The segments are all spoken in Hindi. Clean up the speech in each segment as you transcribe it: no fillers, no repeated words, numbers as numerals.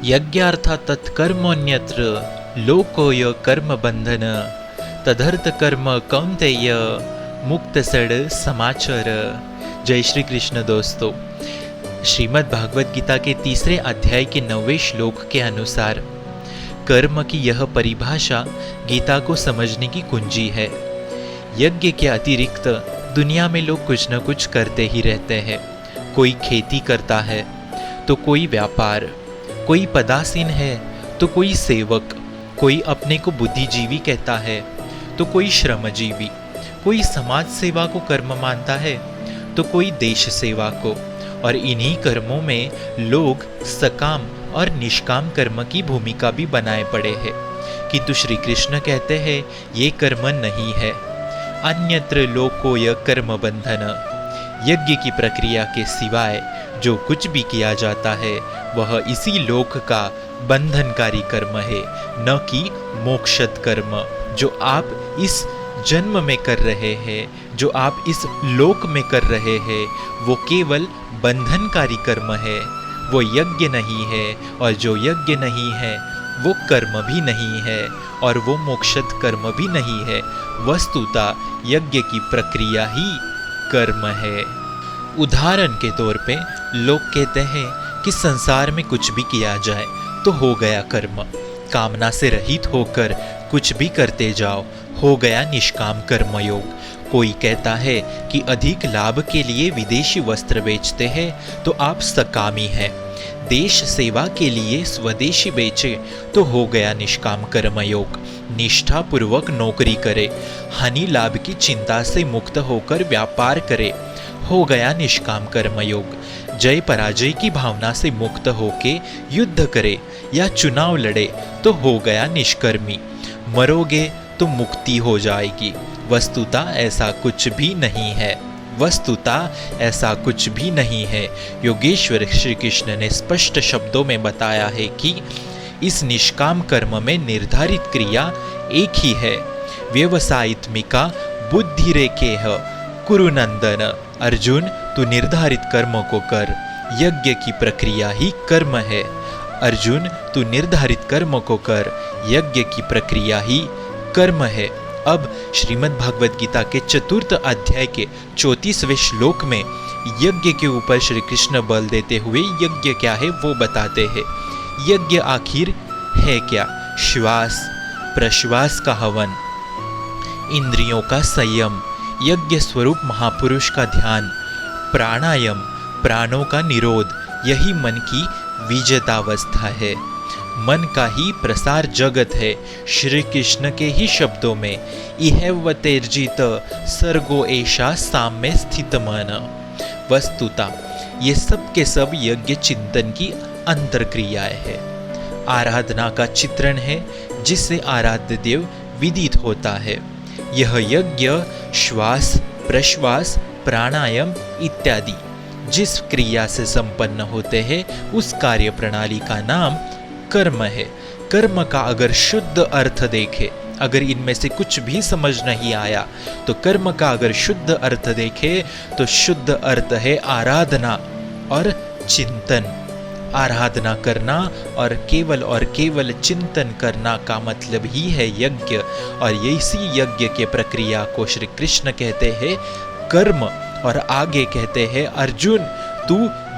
यज्ञार्था तत्कर्मोऽन्यत्र लोकोय कर्म बंधन तदर्थ कर्म कौन्तेय मुक्त सड़ समाचार। जय श्री कृष्ण दोस्तों, श्रीमद् भागवत गीता के तीसरे अध्याय के 9वें श्लोक के अनुसार कर्म की यह परिभाषा गीता को समझने की कुंजी है। यज्ञ के अतिरिक्त दुनिया में लोग कुछ न कुछ करते ही रहते हैं। कोई खेती करता है तो कोई व्यापार, कोई पदासीन है तो कोई सेवक, कोई अपने को बुद्धिजीवी कहता है तो कोई श्रमजीवी, कोई समाज सेवा को कर्म मानता है तो कोई देश सेवा को। और इन्हीं कर्मों में लोग सकाम और निष्काम कर्म की भूमिका भी बनाए पड़े हैं। किंतु श्री कृष्ण कहते हैं ये कर्म नहीं है। अन्यत्र लोकोय कर्म बंधन, यज्ञ की प्रक्रिया के सिवाय जो कुछ भी किया जाता है वह इसी लोक का बंधनकारी कर्म है, न कि मोक्षद कर्म। जो आप इस जन्म में कर रहे हैं, जो आप इस लोक में कर रहे हैं, वो केवल बंधनकारी कर्म है, वो यज्ञ नहीं है। और जो यज्ञ नहीं है वो कर्म भी नहीं है और वो मोक्षद कर्म भी नहीं है। वस्तुतः यज्ञ की प्रक्रिया ही कर्म है। उदाहरण के तौर पे लोग कहते हैं कि संसार में कुछ भी किया जाए तो हो गया कर्म। कामना से रहित होकर कुछ भी करते जाओ, हो गया निष्काम कर्मयोग। कोई कहता है कि अधिक लाभ के लिए विदेशी वस्त्र बेचते हैं तो आप सकामी हैं। देश सेवा के लिए स्वदेशी बेचे तो हो गया निष्काम कर्मयोग। निष्ठा पूर्वक नौकरी करे, हानि लाभ की चिंता से मुक्त होकर व्यापार करे, हो गया निष्काम कर्मयोग। जय पराजय की भावना से मुक्त होके युद्ध करे या चुनाव लड़े तो हो गया निष्कर्मी। मरोगे तो मुक्ति हो जाएगी। वस्तुतः ऐसा कुछ भी नहीं है। वस्तुतः ऐसा कुछ भी नहीं है। योगेश्वर श्री कृष्ण ने स्पष्ट शब्दों में बताया है कि इस निष्काम कर्म में निर्धारित क्रिया एक ही है। व्यवसायित्मिका बुद्धि रेखेह कुरुनंदन। अर्जुन, तू निर्धारित कर्म को कर, यज्ञ की प्रक्रिया ही कर्म है। अर्जुन, तू निर्धारित कर्म को कर, यज्ञ की प्रक्रिया ही कर्म है। अब श्रीमद् भागवत गीता के 4th अध्याय के 34वें श्लोक में यज्ञ के ऊपर श्री कृष्ण बल देते हुए यज्ञ क्या है वो बताते हैं। यज्ञ आखिर है क्या? श्वास प्रश्वास का हवन, इंद्रियों का संयम, यज्ञ स्वरूप महापुरुष का ध्यान, प्राणायाम प्राणों का निरोध, यही मन की विजेतावस्था है। मन का ही प्रसार जगत है। श्री कृष्ण के ही शब्दों में इहैवतेर्जित सर्गो एषा साम्य स्थित मन। वस्तुतः ये सब के सब यज्ञ चिंतन की अंतर्क्रियाएं है, आराधना का चित्रण है जिससे आराध्य देव विदित होता है। यह यज्ञ श्वास प्रश्वास प्राणायाम इत्यादि जिस क्रिया से संपन्न होते हैं उस कार्य प्रणाली का नाम कर्म है। कर्म का अगर शुद्ध अर्थ देखे, अगर इनमें से कुछ भी समझ नहीं आया तो कर्म का अगर शुद्ध अर्थ देखे तो शुद्ध अर्थ है आराधना और चिंतन। आराधना करना और केवल चिंतन करना का मतलब ही है यज्ञ। और इसी यज्ञ के प्रक्रिया को श्री कृष्ण कहते हैं कर्म। और आगे कहते हैं अर्जुन तू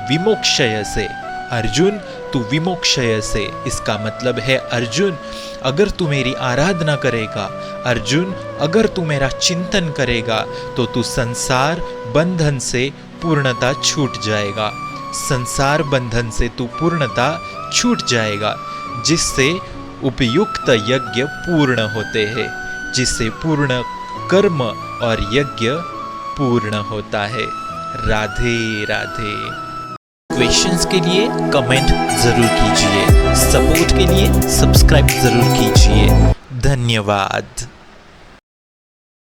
विमोक्षय से। अर्जुन तू विमोक्षय से, इसका मतलब है अर्जुन अगर तू मेरी आराधना करेगा, अर्जुन अगर तू मेरा चिंतन करेगा तो तू संसार बंधन से पूर्णता छूट जाएगा। संसार बंधन से तू पूर्णता छूट जाएगा, जिससे उपयुक्त यज्ञ पूर्ण होते हैं, जिससे पूर्ण कर्म और यज्ञ पूर्ण होता है। राधे राधे। क्वेश्चंस के लिए कमेंट जरूर कीजिए, सपोर्ट के लिए सब्सक्राइब जरूर कीजिए। धन्यवाद।